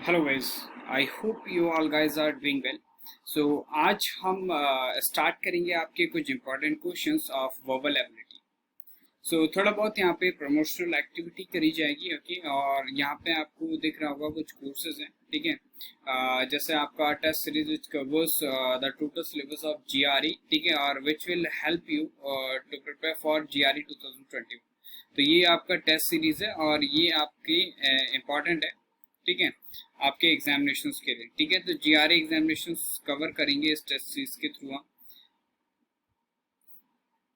Hello guys. I hope you all guys are doing well. So आज हम start करेंगे आपके कुछ important questions of verbal ability. So थोड़ा बहुत यहाँ पे प्रमोशनल एक्टिविटी करी जाएगी, ओके। और यहाँ पे आपको दिख रहा होगा कुछ कोर्सेज हैं, ठीक है। जैसे आपका test series which covers the total syllabus of GRE, ठीक है, और which will help you to prepare for GRE 2021। तो ये आपका टेस्ट सीरीज है और ये आपकी इम्पॉर्टेंट है, ठीक है, आपके एग्जामिनेशंस के लिए, ठीक है। तो जीआरई एग्जामिनेशंस कवर करेंगे इस टेस्ट सीरीज के थ्रू हम,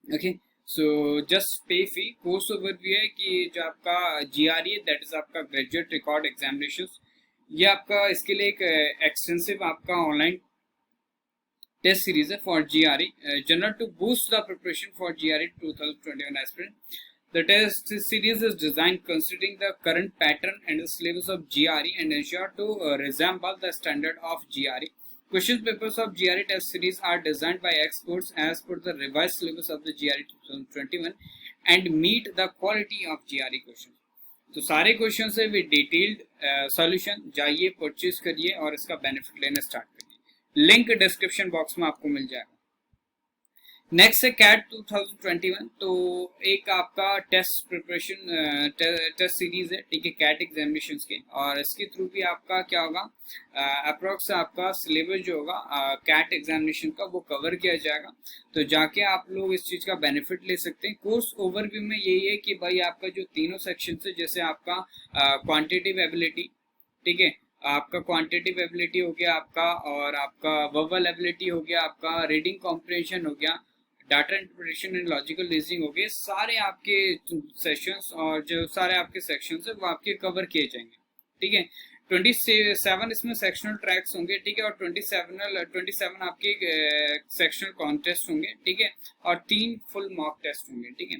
ओके। सो जस्ट पे फी कोर्स ओवरव्यू है कि जो आपका जीआरई है दैट इज आपका ग्रेजुएट रिकॉर्ड एग्जामिनेशंस। ये आपका इसके लिए एक एक्सटेंसिव आपका ऑनलाइन टेस्ट सीरीज है for GRE general to boost the preparation for GRE 2021 aspirant. The test series is designed considering the current pattern and the syllabus of GRE and ensure to resemble the standard of GRE. Question papers of GRE test series are designed by experts as per the revised syllabus of the GRE 2021 and meet the quality of GRE questions. तो सारे question से भी detailed solution जाइए, purchase करिए और इसका benefit लेना start करिए। लिंक डिस्क्रिप्शन बॉक्स में आपको मिल जाएगा। नेक्स्ट है कैट 2021। तो एक आपका टेस्ट प्रिपरेशन टेस्ट सीरीज है, ठीक है, कैट एग्जामिनेशंस के, और इसके थ्रू भी आपका क्या होगा, अप्रोक्स आपका सिलेबस जो होगा कैट एग्जामिनेशन का वो कवर किया जाएगा। तो जाके आप लोग इस चीज़ का बेनिफिट ले सकते हैं। कोर्स ओवरव्यू में यही है कि भाई आपका जो तीनों सेक्शन है, जैसे आपका क्वांटिटेटिव एबिलिटी, ठीक है, आपका क्वांटिटेटिव एबिलिटी हो गया आपका, और आपका वर्बल एबिलिटी हो गया आपका, रीडिंग कॉम्प्रिहेंशन हो गया, data interpretation and logical reasoning हो गए, सारे आपके सेशंस और जो सारे आपके सेक्शंस है वो आपके कवर किए जाएंगे, ठीक है। 27 इसमें सेक्शनल ट्रैक्स होंगे, ठीक है, और 27 आपके सेक्शनल कॉन्टेस्ट होंगे, ठीक है, और 3 फुल मॉक टेस्ट होंगे, ठीक है।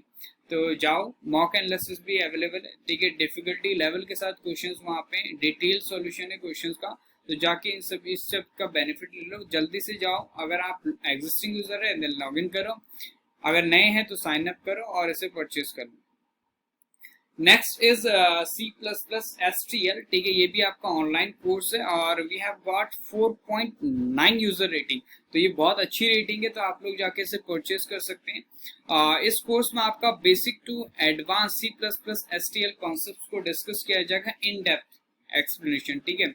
तो जाओ, मॉक एनालिसिस भी अवेलेबल है, ठीक है, डिफिकल्टी लेवल के साथ क्वेश्चंस वहाँ पे, डिटेल सॉल्यूशन है क्वेश्चंस का। तो जाके इस सब का बेनिफिट ले लो, जल्दी से जाओ। अगर आप एग्जिस्टिंग यूजर है देन लॉग इन करो, अगर नए हैं तो साइन अप करो और इसे परचेज कर लो। नेक्स्ट इज C++STL, ठीक है, ये भी आपका ऑनलाइन कोर्स है और we have got 4.9 user rating. तो ये बहुत अच्छी रेटिंग है, तो आप लोग जाके इसे परचेज कर सकते हैं। इस कोर्स में आपका basic to advance C++STL concept को डिस्कस किया जाएगा इन डेप्थ एक्सप्लेनेशन, ठीक है।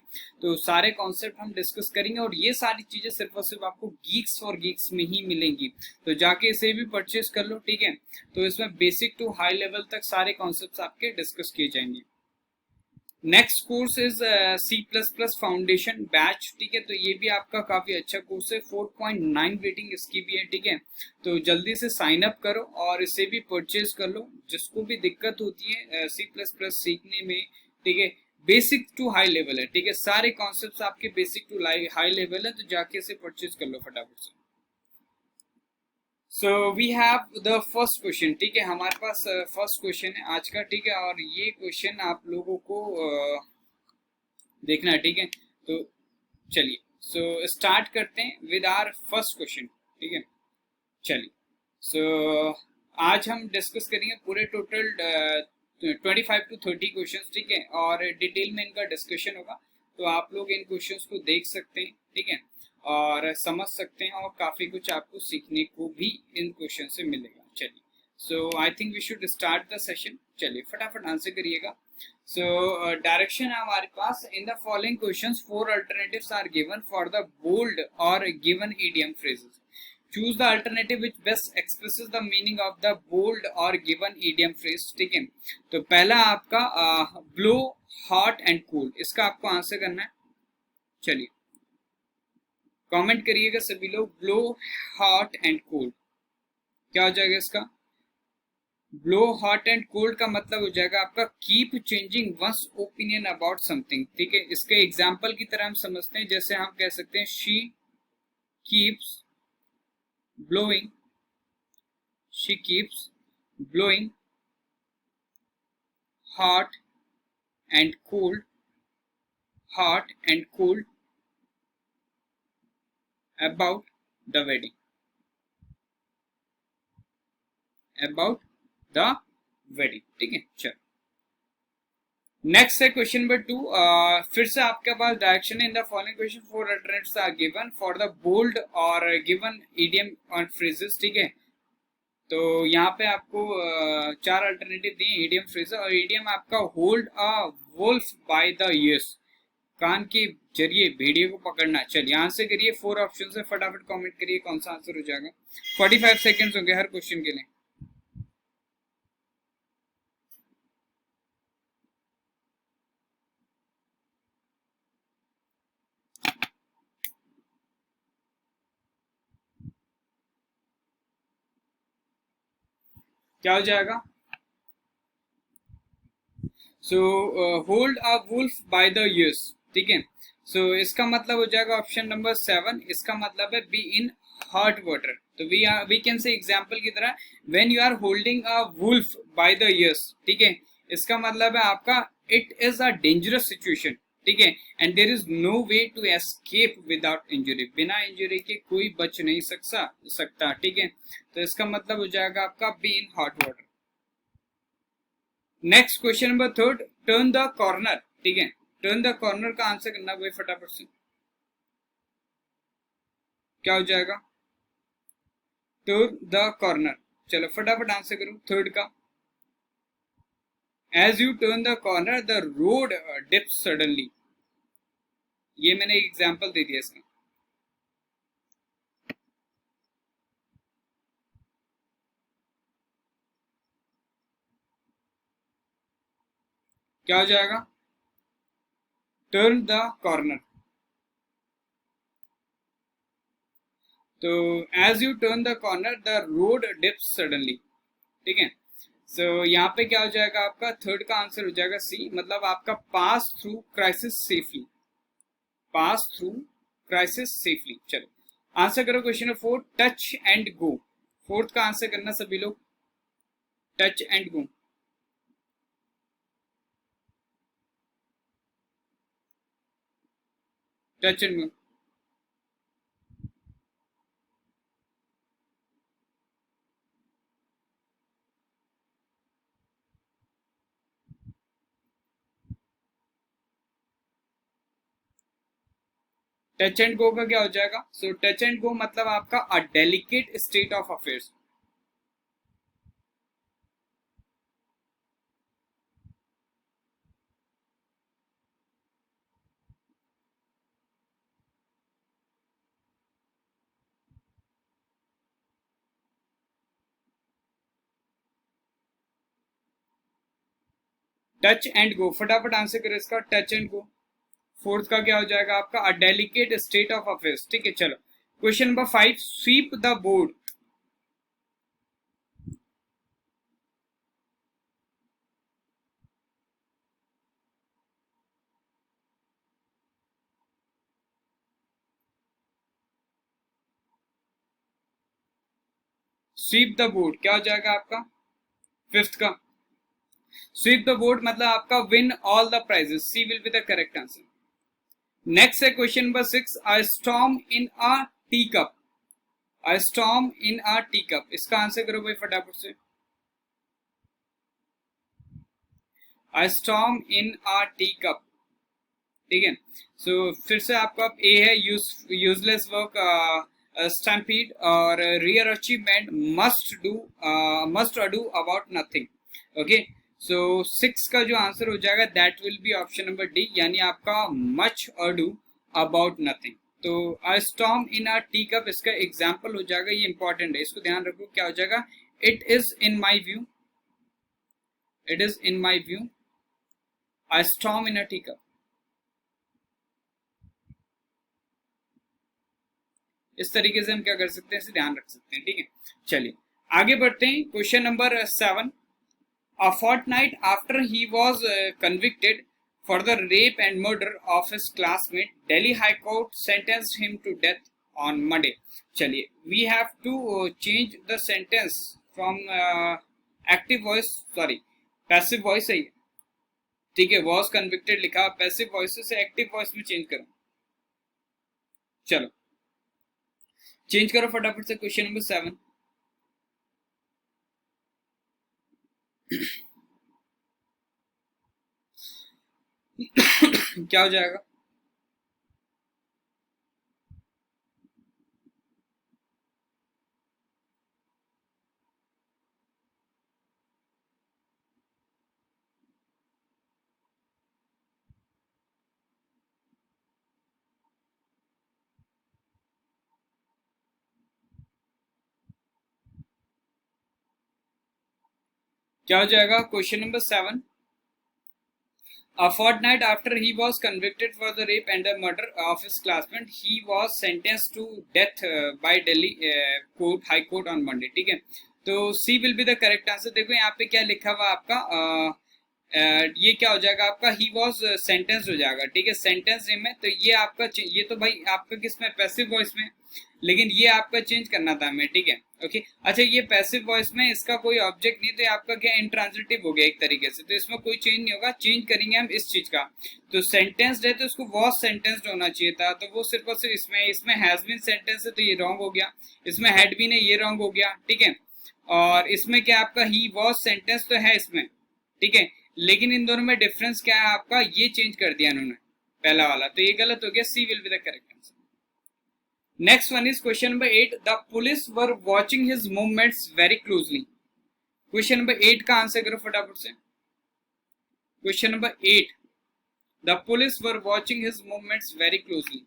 तो सारे कॉन्सेप्ट हम डिस्कस करेंगे और ये सारी चीजें सिर्फ और सिर्फ आपको गीक्स और गीक्स में ही मिलेंगी। तो जाके इसे भी परचेज कर लो, ठीक है। तो इसमें बेसिक टू हाई लेवल तक सारे कॉन्सेप्ट्स आपके डिस्कस किए जाएंगे। Next course is C++ foundation batch, ठीक है। तो ये भी आपका काफी अच्छा कोर्स है, 4.9 रेटिंग इसकी भी है, ठीक है। तो जल्दी से साइन अप करो और इसे भी परचेज कर लो। जिसको भी दिक्कत होती है C++ सीखने में, ठीक है, बेसिक टू हाई लेवल है, ठीक है, सारे कॉन्सेप्ट्स आपके बेसिक टू हाई लेवल है, तो जाके इसे परचेज कर लो फटाफट से। So we have the first question, ठीक है, हमारे पास फर्स्ट क्वेश्चन है आज का, ठीक है, और ये क्वेश्चन आप लोगों को देखना है, ठीक है। तो चलिए, सो स्टार्ट करते हैं विद आवर फर्स्ट क्वेश्चन, ठीक है। चलिए, सो आज हम डिस्कस करेंगे पूरे टोटल 25 to 30 क्वेश्चन, ठीक है, और डिटेल में इनका डिस्कशन होगा। तो आप लोग इन क्वेश्चंस को देख सकते हैं, ठीक है, और समझ सकते हैं, और काफी कुछ आपको सीखने को भी इन क्वेश्चन से मिलेगा। चलिए, so I think we should start the session. चलिए फटाफट आंसर करिएगा। सो डायरेक्शन है हमारे पास, in the following questions 4 alternatives are given for the bold और given idiom phrases. Choose the alternative which best expresses the meaning of the bold और given idiom phrase, ठीक है। तो पहला आपका ब्लो, हॉट एंड कूल, इसका आपको answer करना है। चलिए कमेंट करिएगा सभी लोग, ब्लो, हॉट एंड कोल्ड क्या हो जाएगा इसका। ब्लो, हॉट एंड कोल्ड का मतलब हो जाएगा आपका keep changing once opinion about something, ठीक है। इसके एग्जाम्पल की तरह हम समझते हैं, जैसे हम कह सकते हैं she keeps blowing, she keeps blowing hot and cold, hot and cold about the wedding, about the wedding, ठीक है। चलो नेक्स्ट है क्वेश्चन नंबर 2। फिर से आपके पास direction in the following question, 4 alternatives are given for the bold और given idiom और फ्रेजेस, ठीक है। तो यहाँ पे आपको 4 अल्टरनेटिव दिए ईडियम फ्रेजेस, और ईडियम आपका hold a wolf by the ears, कान के जरिए भेड़िए को पकड़ना। चलिए आंसर करिए, 4 ऑप्शन है, फटाफट कमेंट करिए कौन सा आंसर हो जाएगा। 45 सेकेंड्स होंगे हर क्वेश्चन के लिए। क्या हो जाएगा? So hold a wolf by the ears, ठीक है। सो इसका मतलब हो जाएगा ऑप्शन नंबर 7। इसका मतलब है बी इन हॉट वाटर। तो वी कैन से एग्जांपल की तरह, when you are holding a wolf by the ears, ठीक है, इसका मतलब है आपका it is a dangerous situation, ठीक है, and there is no way to escape without injury, बिना इंजरी के कोई बच नहीं सकता, ठीक है। तो इसका मतलब हो जाएगा आपका be in hot water. Next question number 3, turn the corner, ठीक है। टर्न द कॉर्नर का आंसर करना भाई फटाफट से। क्या हो जाएगा? Turn the corner. चलो फटाफट आंसर करो थर्ड का। As you turn the corner the road dips suddenly. ये मैंने एक एग्जांपल दे दिया इसका। क्या हो जाएगा? Turn the corner. तो as you turn the corner the road dips suddenly, ठीक है। सो यहाँ पे क्या हो जाएगा आपका? थर्ड का आंसर हो जाएगा सी, मतलब आपका pass through crisis safely. Pass through crisis safely. चलो आंसर करो question number 4, touch and go. Fourth का आंसर करना सभी लोग, touch and go. Touch and go. Touch and गो का क्या हो जाएगा? सो टच एंड गो मतलब आपका a delicate state of affairs. Touch and go, फटाफट आंसर करो इसका, टच एंड गो। फोर्थ का क्या हो जाएगा आपका? A delicate state of affairs, ठीक है। चलो question number 5, sweep the board. Sweep the board क्या हो जाएगा आपका? फिफ्थ का। स्वीप द बोर्ड मतलब आपका win all the prizes, C will be the correct answer. Next है question number 6, a storm in a tea cup. A storm in a tea cup, इसका answer करो भाई फटाफट से। A storm in a tea cup, ठीक है। So फिर से आपका ए है यूजलेस वर्क, स्टैम्पीड, और rare achievement, much ado about nothing. Okay, so 6 का जो आंसर हो जाएगा that will be option number D, यानी आपका मच अडू अबाउट नथिंग। तो अ storm in a tea cup इसका एग्जाम्पल हो जाएगा, ये इंपॉर्टेंट है, इसको ध्यान रखो। क्या हो जाएगा? It is in my view, it is in my view a storm in a tea cup. इस तरीके से हम क्या कर सकते हैं, इसे ध्यान रख सकते हैं, ठीक है। चलिए आगे बढ़ते हैं, question number 7, a fortnight after he was convicted for the rape and murder of his classmate, Delhi High Court sentenced him to death on Monday. चलिए we have to change the sentence from active voice, sorry passive voice है, ठीक है। was convicted लिखा, passive voice से active voice में change करो। चलो change करो फटाफट से क्वेश्चन नंबर 7। क्या हो जाएगा? क्या हो जाएगा? Question number 7, a fortnight after he was convicted for the rape and the murder of his classmate, he was sentenced to death by Delhi High Court on Monday. ठीक है, तो C will be the correct answer. देखो यहाँ पे क्या लिखा हुआ आपका, ये क्या हो जाएगा आपका? ही वॉज सेंटेंस हो जाएगा। ठीक है, सेंटेंस में तो ये आपका, ये तो भाई आपका किस में, पैसिव वॉइस में, लेकिन ये आपका चेंज करना था हमें। ठीक है, ओके। अच्छा, ये पैसिव वॉइस में इसका कोई ऑब्जेक्ट नहीं, तो आपका क्या इंट्रांजिटिव हो गया एक तरीके से, तो इसमें कोई चेंज नहीं होगा। चेंज करेंगे हम इस चीज का, तो सेंटेंस है तो उसको वॉज सेंटेंस्ड होना चाहिए था, तो वो सिर्फ और सिर्फ इसमें हैज बीन सेंटेंस है तो ये रॉन्ग हो गया, इसमें हैड बीन है ये रॉन्ग हो गया। ठीक है, और इसमें क्या आपका ही वॉज सेंटेंस तो है इसमें। ठीक है, लेकिन इन दोनों में डिफरेंस क्या है आपका, ये चेंज कर दिया इन्होंने पहला वाला, तो ये गलत हो गया। C will be the correct answer. Next one is question number 8, the police were watching his movements very closely. Question number 8 का आंसर करो फटाफट से। Question number 8, the police were watching his movements very closely.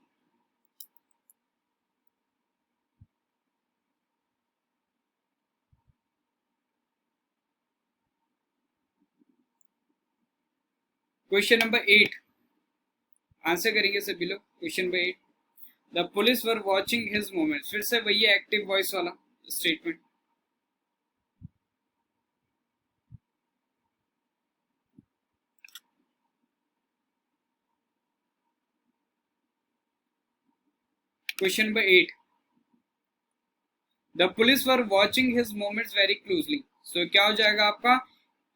Question number 8 answer करेंगे सभी लोग। Question number 8, the police were watching his movements, फिर से वही एक्टिव वॉइस वाला statement. Question number 8, the police were watching his movements very closely. So क्या हो जाएगा आपका?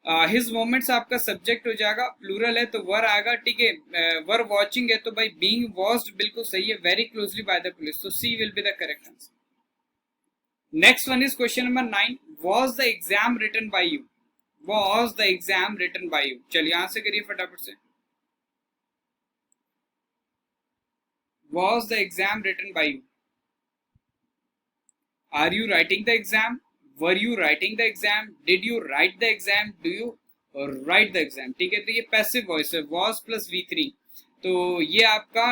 हिज मोमेंट्स आपका सब्जेक्ट हो जाएगा, प्लूरल है तो वर आएगा। ठीक है, वर वॉचिंग है तो भाई बीइंग वॉच्ड बिल्कुल सही है, very closely by the police, तो C will be the correct answer. Next one is question number 9, was the exam written by you. Was the exam written by you, चलिए answer करिए फटाफट से। Was the exam written by you, are you writing the exam, were you writing the exam, did you write the exam, do you write the exam. ठीक है, तो ये passive voice है, was plus V3, तो ये आपका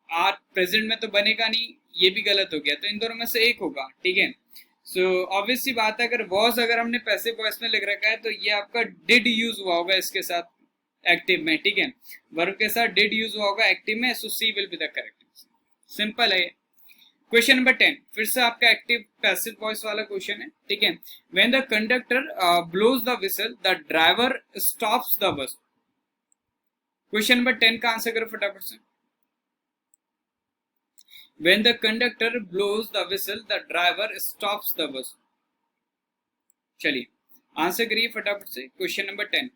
are present में तो बनेगा नहीं, ये भी गलत हो गया, तो इन दोनों में से एक होगा। ठीक है, सो ऑब्वियस सी बात है, अगर वॉज अगर हमने पैसिव वॉइस में लिख रखा है तो ये आपका डिड यूज हुआ होगा इसके साथ एक्टिव में। ठीक है, वर्ब के साथ डिड यूज हुआ होगा एक्टिव में, so C will be the correct. Simple है। क्वेश्चन नंबर 10 फिर से आपका एक्टिव पैसिव वॉइस वाला क्वेश्चन है। ठीक है, when the conductor blows the whistle the driver stops the bus. Question number 10 का आंसर करो फटाफट से। When the conductor blows the whistle the driver stops the bus. चलिए आंसर करिए फटाफट से क्वेश्चन नंबर 10।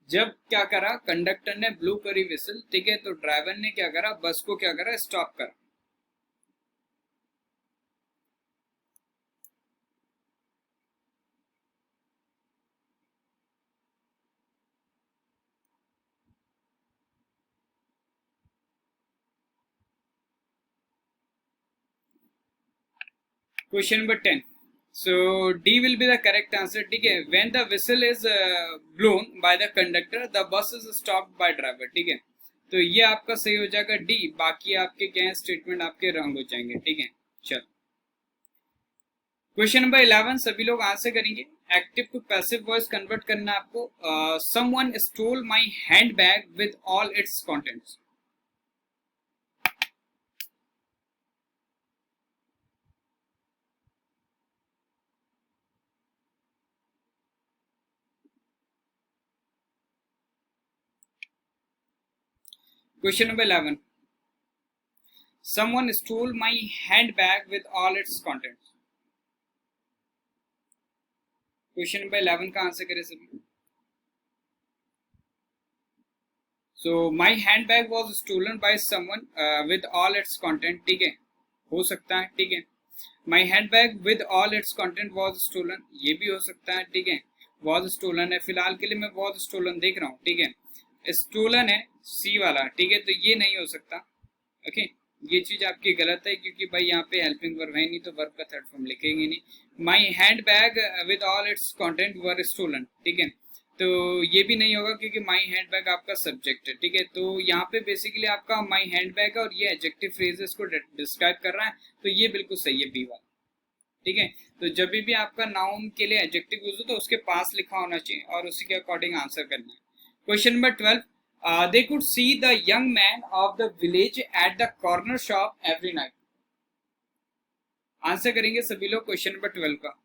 जब क्या करा, कंडक्टर ने ब्लू करी विसल, ठीक है, तो ड्राइवर ने क्या करा, बस को क्या करा, स्टॉप करा। Question number 10, so D will be the correct answer। ठीक है, when the whistle is blown by the conductor the bus is stopped by driver। ठीक है, तो ये आपका सही हो जाएगा D, बाकी आपके क्या है स्टेटमेंट आपके रॉन्ग हो जाएंगे। ठीक है, चलो क्वेश्चन नंबर 11 सभी लोग आंसर करेंगे। Active to passive voice convert करना आपको। Someone stole my handbag with all its contents. Question number 11, someone stole my handbag with all its contents। Question number 11 का आंसर करें सभी। So my handbag was stolen by someone with all its content. ठीक है, हो सकता है। ठीक है, my handbag with all its content was stolen, ये भी हो सकता है, ठीक है। वॉज स्टोलन है, फिलहाल के लिए मैं वॉज स्टोलन देख रहा हूँ, ठीक है। स्टोलन है सी वाला, ठीक है, तो ये नहीं हो सकता। ओके, ये चीज आपकी गलत है, क्योंकि भाई यहाँ पे हेल्पिंग वर्ब है नहीं, तो वर्ब का थर्ड फॉर्म लिखेंगे नहीं। My handbag with all its content were stolen, ठीक है, तो ये भी नहीं होगा, क्योंकि माई हैंड बैग आपका सब्जेक्ट है, ठीक है। तो यहाँ पे बेसिकली आपका माई हैंड बैग और ये एडजेक्टिव फ्रेजेस को डिस्क्राइब कर रहा है, तो ये बिल्कुल सही है बी वाला, ठीक है। तो जब भी आपका नाउन के लिए एडजेक्टिव यूज हो तो उसके पास लिखा होना चाहिए और उसी के अकॉर्डिंग आंसर करना है। Question number 12, they could see the young man of the village at the corner shop every night। Answer करेंगे सभी लोग क्वेश्चन नंबर 12 का।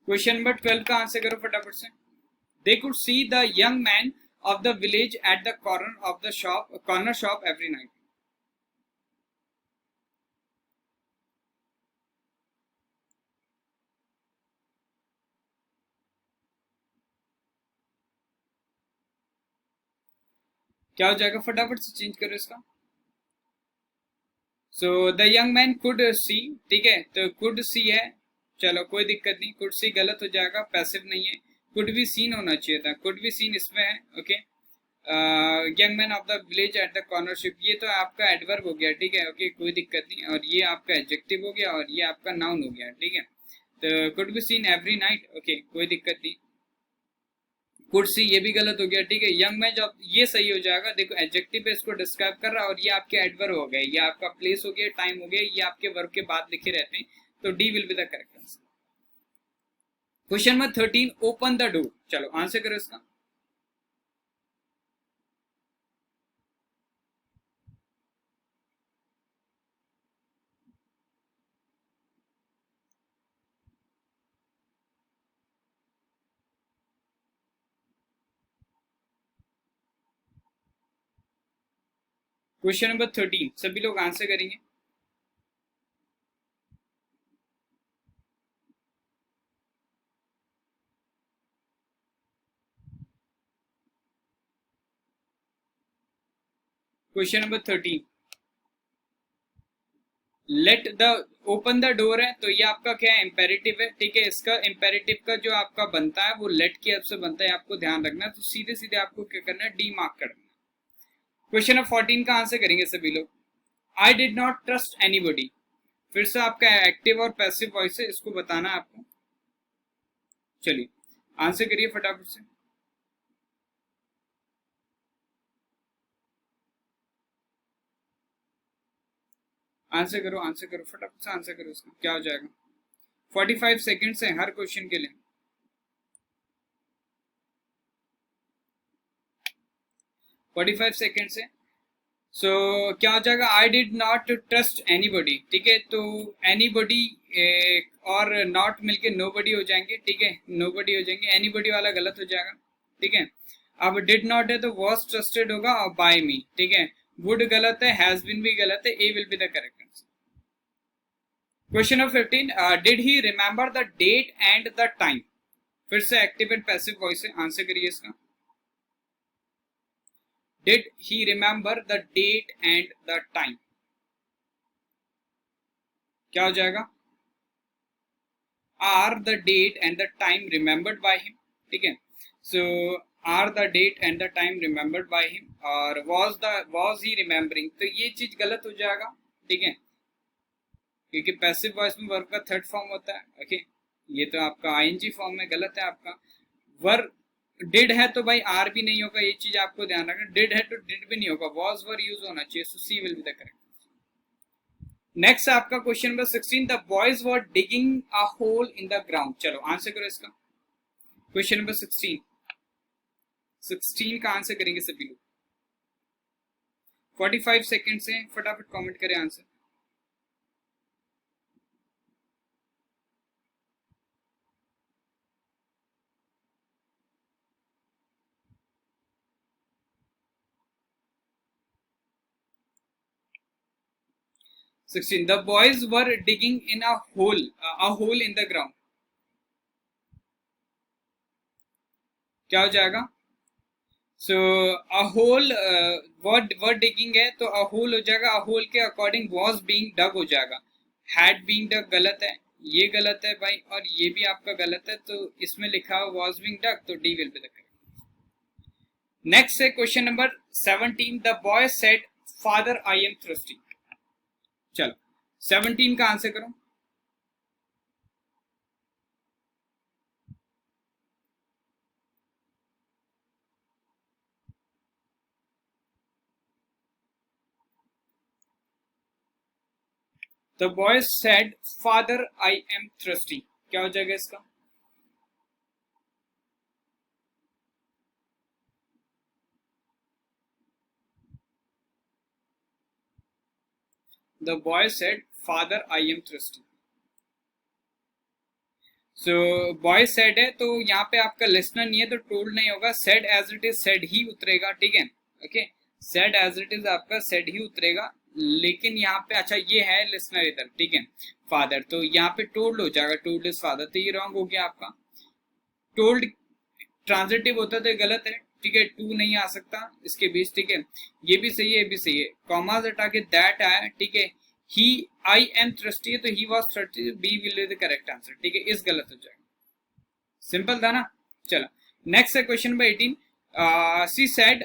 क्वेश्चन नंबर 12 का आंसर करो फटाफट से। They could see the young man of the village at the corner shop every night। क्या हो जाएगा, फटाफट से चेंज करो इसका। So the young man could see, ठीक है, तो कुड सी है, चलो कोई दिक्कत नहीं, कुड सी गलत हो जाएगा, पैसिव नहीं है, कुड बी सीन होना चाहिए था, कुड बी सीन इसमें है। Okay, young man of the village at the corner shop, ये तो आपका एडवर्ब हो गया, ठीक है। ओके, कोई दिक्कत नहीं, और ये आपका एडजेक्टिव हो गया और ये आपका नाउन हो गया, ठीक है। तो could be seen every night, okay, कोई दिक्कत नहीं। कुड सी ये भी गलत हो गया, ठीक है। यंग मैन जब ये सही हो जाएगा, देखो एडजेक्टिव है, इसको डिस्क्राइब कर रहा है, और ये आपके एडवर्ब हो गए, ये आपका प्लेस हो गया, टाइम हो गया, ये आपके वर्ब के बाद लिखे रहते हैं, तो D will be the correct answer. Question number 13, open the door, चलो आंसर करो इसका। क्वेश्चन नंबर 13 सभी लोग आंसर करेंगे। Question number 13, let the open the door है, तो ये आपका क्या है, इंपेरेटिव है, ठीक है। इसका इंपेरेटिव का जो आपका बनता है वो लेट की हेल्प से बनता है, आपको ध्यान रखना है, तो सीधे सीधे आपको क्या करना है, डी मार्क करना है। क्वेश्चन नंबर 14 का आंसर करेंगे सभी लोग। I did not trust anybody, फिर से आपका एक्टिव और पैसिव वॉइस है, इसको बताना है आपको। चलिए आंसर करिए फटाफट से। आंसर करो फटाफट से, आंसर करो इसका, क्या हो जाएगा। 45 सेकेंड्स है हर क्वेश्चन के लिए। 45 सेकेंड्स है। सो क्या हो जाएगा, I did not trust anybody, ठीक है। तो एनीबडी और नॉट मिलके नोबडी हो जाएंगे, ठीक है, नोबडी हो जाएंगे, एनीबडी वाला गलत हो जाएगा, ठीक है। अब डिड नॉट है तो वॉज ट्रस्टेड होगा और बाय मी, ठीक है। वुड गलत है, हैज बीन भी गलत है, A will be the correct answer. Question number 15, did he remember the date and the time, फिर से एक्टिव एंड पैसिव वॉइस है, आंसर करिए इसका। Did he remember the date and the time, क्या हो जाएगा, are the date and the time remembered by him, ठीक है। So are the date and the time remembered by him, और was he remembering, तो ये चीज गलत हो जाएगा, ठीक है, क्योंकि पैसिव वॉइस में वर्ब का थर्ड फॉर्म होता है। ओके, ये तो आपका आईएनजी फॉर्म में गलत है आपका। वर्ब डिड है तो भाई आर भी नहीं होगा, ये चीज आपको ध्यान रखना, डिड है तो डिड भी नहीं होगा, वॉज वर यूज होना चाहिए, so C will be the correct. Next आपका question number 16, the boys were digging a hole in the ground, चलो आंसर करो इसका। क्वेश्चन नंबर 16 का आंसर करेंगे सभी लोग। 45 सेकेंड से फटाफट कमेंट करें answer. 16 the boys were digging in a hole in the ground, क्या हो जाएगा? So a hole word digging है तो अ होल हो जाएगा, अ होल के अकॉर्डिंग वॉज बीइंग डग हो जाएगा, हैड बीइंग डग गलत है, ये गलत है भाई, और ये भी आपका गलत है, तो इसमें लिखा हुआ वॉज बीइंग डग, तो D will be the correct. Next है question number 17 the boy said father I am thirsty, चलो 17 का आंसर करो। The boy said father I am thirsty, क्या हो जाएगा इसका? The boy said father I am thirsty. So boy said है तो यहाँ पे आपका लिसनर नहीं है तो टोल्ड नहीं होगा, said as it is said ही उतरेगा, ठीक है। Okay, said as it is आपका सेड ही उतरेगा, लेकिन यहाँ पे अच्छा ये है लिसनर इधर, ठीक है, फादर, तो यहाँ पे टोल्ड हो जाएगा, टोल्ड इज फादर, तो ये रॉन्ग हो गया आपका। टोल्ड ट्रांजिटिव होता तो गलत है, ठीक है, टू नहीं आ सकता इसके बीच, ठीक है, ये भी सही है, ये भी सही है, कॉमाज हटा के दैट आया, ठीक है, ही आई एम थ्रस्टी है तो he was thirsty, B will be the correct answer, ठीक है, इस गलत हो जाएगा, सिंपल था ना। चलो नेक्स्ट है question number 18, she said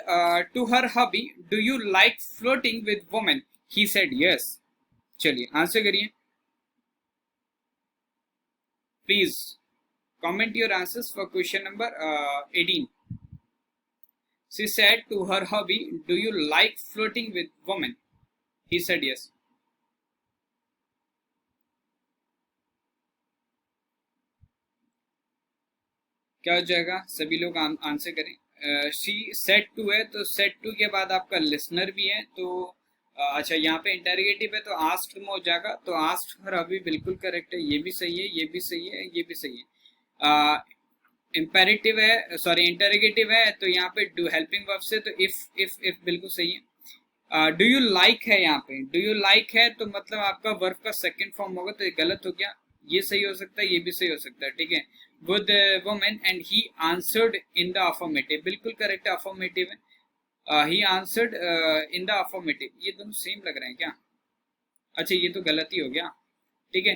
to her hubby do you like floating with women, he said yes, चलिए आंसर करिए please, comment your answers for question number 18. She said to her hubby, do you like flirting with women, he said yes. क्या हो जाएगा? सभी लोग answer करें। She said to है तो सेड टू के बाद आपका लिसनर भी है, तो अच्छा यहाँ पे इंटेरोगेटिव है तो आस्क्ड में हो जाएगा, तो आस्क्ड हर हबी बिल्कुल करेक्ट है, ये भी सही है, ये भी सही है, ये भी सही है। इंपेरेटिव है, सॉरी इंटेरोगेटिव है तो यहाँ पे डू हेल्पिंग वर्ब से, तो इफ बिल्कुल सही है। डू यू लाइक है, यहाँ पे डू यू लाइक है तो मतलब आपका वर्ब का सेकंड फॉर्म होगा, तो ये गलत हो गया, ये सही हो सकता है, ये भी सही हो सकता है, ठीक है। With women and he answered in the affirmative, बिल्कुल करेक्ट अफर्मेटिव है, he answered in the affirmative, ये दोनों सेम लग रहे हैं क्या? अच्छा ये तो गलत ही हो गया, ठीक है,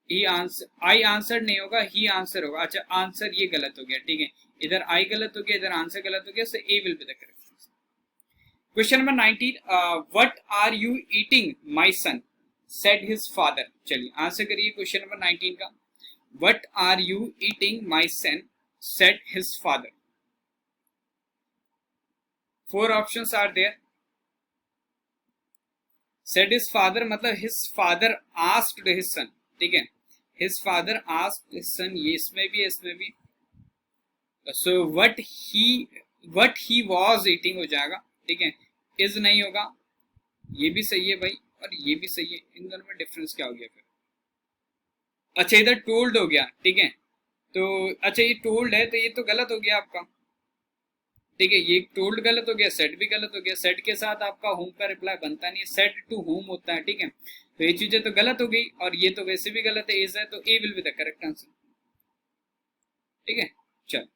ही आंसर, आई आंसर नहीं होगा, ही आंसर होगा, अच्छा आंसर ये गलत हो गया, ठीक है, इधर आई गलत हो गया, इधर आंसर गलत हो गया, so A will be the correct. Question number 19, what are you eating my son, said his father, चलिए आंसर करिए क्वेश्चन नंबर 19 का, what are you eating my son, said his father, four options are there. Said his father मतलब his father asked his son, ठीक है, his father asked his son, ये इसमें भी है, इसमें भी, so what he was eating हो जाएगा, ठीक है, इज नहीं होगा, ये भी सही है भाई और ये भी सही है, इन दोनों में डिफरेंस क्या हो गया फिर? अच्छा इधर टोल्ड हो गया, ठीक है, तो अच्छा ये टोल्ड है तो ये तो गलत हो गया आपका, ठीक है, ये टोल्ड गलत हो गया, सेट भी गलत हो गया, सेट के साथ आपका होम का रिप्लाई बनता नहीं है, सेट टू होम होता है, ठीक है, तो ये चीजें तो गलत हो गई, और ये तो वैसे भी गलत है, इज है, तो A will be the correct answer, ठीक है। चल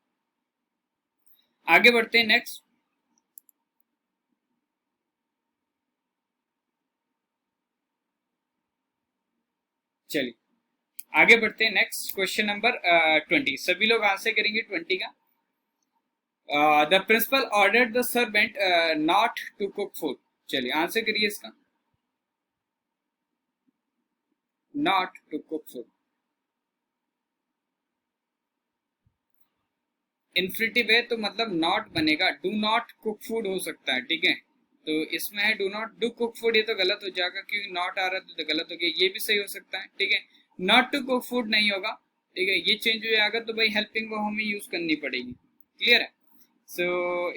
आगे बढ़ते हैं नेक्स्ट, चलिए आगे बढ़ते हैं नेक्स्ट, क्वेश्चन नंबर 20, सभी लोग आंसर करेंगे 20 का। The principal ordered the servant not to cook food, चलिए आंसर करिए इसका, not to cook food, infinitive है तो मतलब नॉट बनेगा, डू नॉट कुक फूड हो सकता है, ठीक है, तो इसमें है do not do cook food, ये तो गलत हो जाएगा क्योंकि नॉट आ रहा है तो गलत हो गया, ये भी सही हो सकता है, ठीक है, नॉट टू कुक फूड नहीं होगा, ठीक है, ये चेंज हो जाएगा तो भाई हेल्पिंग वो हमें यूज करनी पड़ेगी, क्लियर है। सो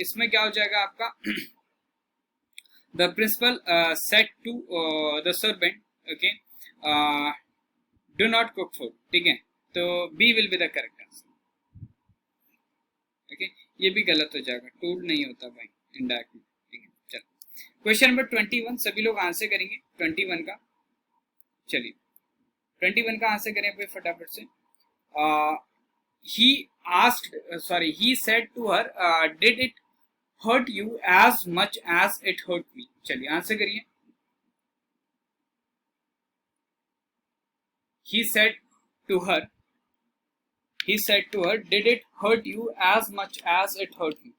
इसमें क्या हो जाएगा आपका, the principal said to the servant, okay, do not cook food, ठीक है, तो B will be the correct answer, okay, ये भी गलत हो जाएगा, टूल नहीं होता भाई इनडायरेक्टली, ठीक है। चलो क्वेश्चन नंबर 21, सभी लोग आंसर करेंगे 21 का। चलिए 21 का आंसर करें भाई फटाफट से। he he said to her, did it hurt you as much as it hurt me? चलिए आंसर करिए। he said to her did it hurt you as much as it hurt me?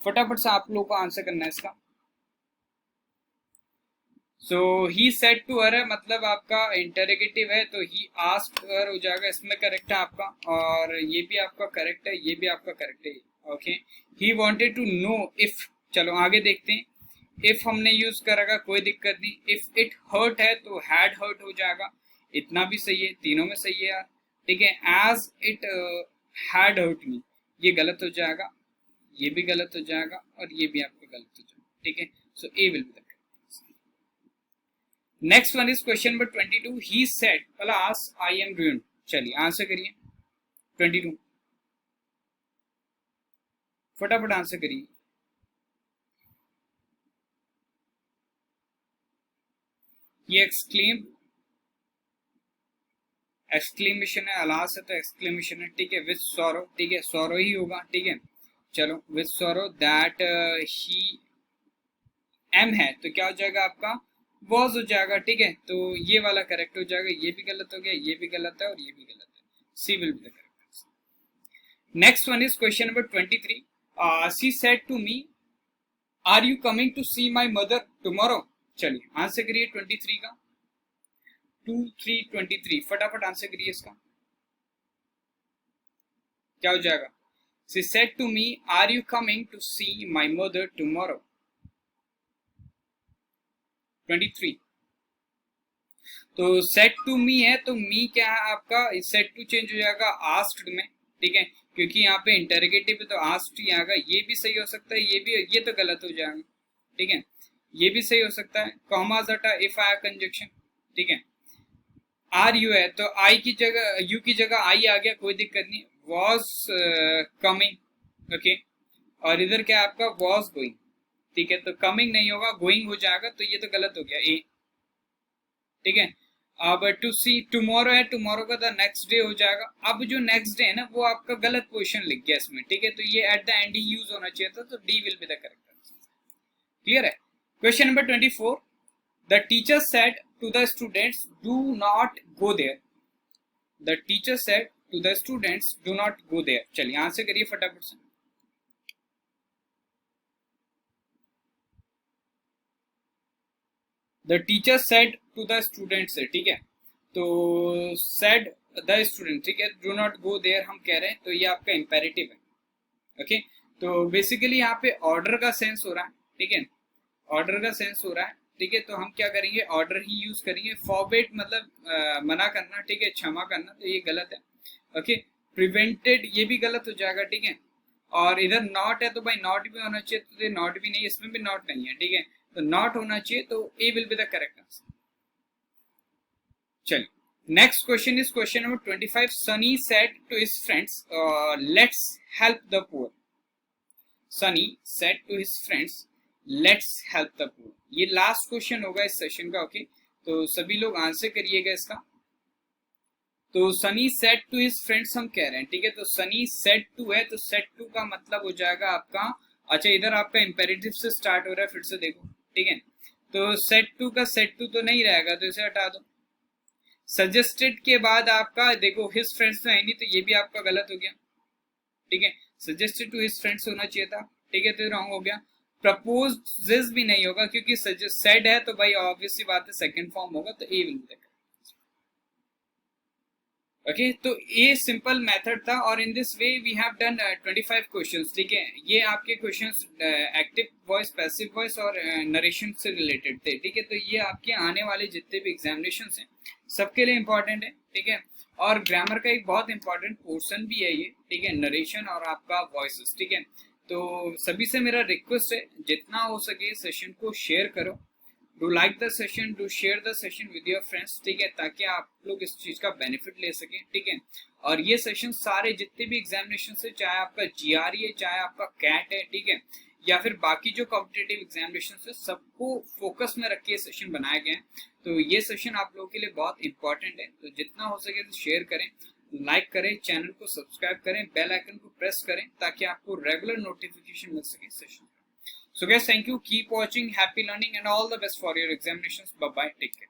फटाफट से आप लोगों को आंसर करना है इसका। सो ही सेड टू हर है मतलब आपका इंटरोगेटिव है, तो ही आस्क्ड हर हो जाएगा, इसमें करेक्ट है आपका, और ये भी आपका करेक्ट है, ये भी आपका करेक्ट है। Okay, he wanted to know if, चलो आगे देखते हैं। इफ हमने यूज करेगा कोई दिक्कत नहीं, इफ इट हर्ट है तो हैड हर्ट हो जाएगा, इतना भी सही है, तीनों में सही है यार, ठीक है। As it had hurt me, ये गलत हो जाएगा, ये भी गलत हो जाएगा, और ये भी आपका गलत हो जाएगा, ठीक है। So A will be the next one is question number 22। He said alas I am ruined। चलिए आंसर करिए 22, फटाफट आंसर करिए। ये एक्सक्लेमेशन है, अलास है तो एक्सक्लेमेशन है, ठीक है। विद सॉरो, ठीक है, सॉरो ही होगा, ठीक है। चलो with sorrow that he am है तो क्या हो जाएगा आपका वॉज हो जाएगा, ठीक है। तो ये वाला करेक्ट हो जाएगा, ये भी गलत हो गया, ये भी गलत है, और ये भी गलत है। C will be the correct answer. Next one is question number 23। She said to me, are you coming to see my mother tomorrow? चलिए आंसर करिए 23 का। 23 फटाफट आंसर करिए इसका, क्या हो जाएगा? She said to me, are you coming to see my mother tomorrow? 23। तो सेट टू मी है तो मी क्या है आपका, सेट टू चेंज हो जाएगा आस्क्ड में, ठीक है, क्योंकि यहाँ पे इंटरोगेटिव है तो आस्क्ड ही आएगा। ये भी सही हो सकता है, ये भी, ये तो गलत हो जाएगा, ठीक है। ये भी सही हो सकता है, कॉमास हटा इफ आई कंजक्शन, ठीक है। आर यू है तो आई की जगह, यू की जगह आई आ गया, कोई दिक्कत नहीं। वॉज कमिंग, ओके, और इधर क्या आपका वॉज गोइंग, ठीक है। तो कमिंग नहीं होगा, गोइंग हो जाएगा, तो ये तो गलत हो गया ए, ठीक है। अब टू सी टुमारो है, टुमारो का द नेक्स्ट डे हो जाएगा। अब जो नेक्स्ट डे है ना वो आपका गलत पोजीशन लिख गया इसमें, ठीक है। तो ये एट द एंड ही यूज होना चाहिए था, तो D will be the correct answer. Clear है? Question number 24। The teacher said to the students do not go there. The teacher said to the students do not go there. चलिए answer करिए फटाफट से। The teacher said to the students है, ठीक है। तो said the student, ठीक है, डू नॉट गो देयर हम कह रहे हैं, तो ये आपका इंपेरेटिव है, ओके। तो बेसिकली यहाँ पे ऑर्डर का सेंस हो रहा है, ठीक है, ऑर्डर का सेंस हो रहा है, ठीक है। तो हम क्या करेंगे, ऑर्डर ही यूज करेंगे। फॉरबिड मतलब मना करना, ठीक है, क्षमा करना, तो ये गलत है, ओके। प्रिवेंटेड ये भी गलत हो जाएगा, ठीक है। और इधर नॉट है तो भाई नॉट भी होना चाहिए, तो नॉट भी नहीं, इसमें भी नॉट नहीं है, ठीक है। तो नॉट होना चाहिए, तो A will be the correct answer. चलिए next question is question number 25। Sunny said to his friends, let's help the poor. Sunny said to his friends, let's help the poor. ये लास्ट क्वेश्चन होगा इस session का, okay. तो सभी लोग answer करिएगा इसका। तो Sunny said to his friends हम कह रहे हैं, ठीक है। तो सनी सेड टू है, तो सेड टू का मतलब हो जाएगा आपका, अच्छा इधर आपका इंपेरेटिव से स्टार्ट हो रहा है, फिर से देखो, ठीक है। तो सेट टू का सेट टू तो नहीं रहेगा, तो इसे हटा दो। सजेस्टेड के बाद आपका देखो हिज फ्रेंड्स तो है नहीं, तो ये भी आपका गलत हो गया, ठीक है। सजेस्टेड टू हिज फ्रेंड्स होना चाहिए था, ठीक है, तो रॉन्ग हो गया। प्रपोजेस भी नहीं होगा, क्योंकि सेड है तो भाई ऑब्वियसली बात है सेकंड फॉर्म होगा, तो A will be the okay. तो ये सिंपल मेथड था, और in this way we have done 25 questions, ठीक है। ये आपके questions active voice, passive voice और नरेशन से रिलेटेड थे, ठीक है। तो ये आपके आने वाले जितने भी एग्जामिनेशन हैं सबके लिए इंपॉर्टेंट है, ठीक है। और ग्रामर का एक बहुत इंपॉर्टेंट पोर्शन भी है ये, ठीक है, नरेशन और आपका वॉइस, ठीक है। तो सभी से मेरा रिक्वेस्ट है जितना हो सके सेशन को शेयर करो, do like the session, do share the session with your friends, ठीक है, ताकि आप लोग इस चीज का बेनिफिट ले सकें, ठीक है। और ये सेशन सारे जितने भी एग्जामिनेशन से, चाहे आपका जीआरई है, चाहे आपका कैट है, ठीक है, या फिर बाकी जो कॉम्पिटिटिव एग्जामिनेशन है सबको फोकस में रख के सेशन बनाया गया है। तो ये सेशन आप लोगों के लिए बहुत इंपॉर्टेंट है, तो जितना हो सके तो शेयर करें, लाइक करें, चैनल को सब्सक्राइब करें, बेल आइकन को प्रेस करें ताकि आपको रेगुलर नोटिफिकेशन मिल सके session. So guys, thank you, keep watching, happy learning and all the best for your examinations. Bye bye, take care.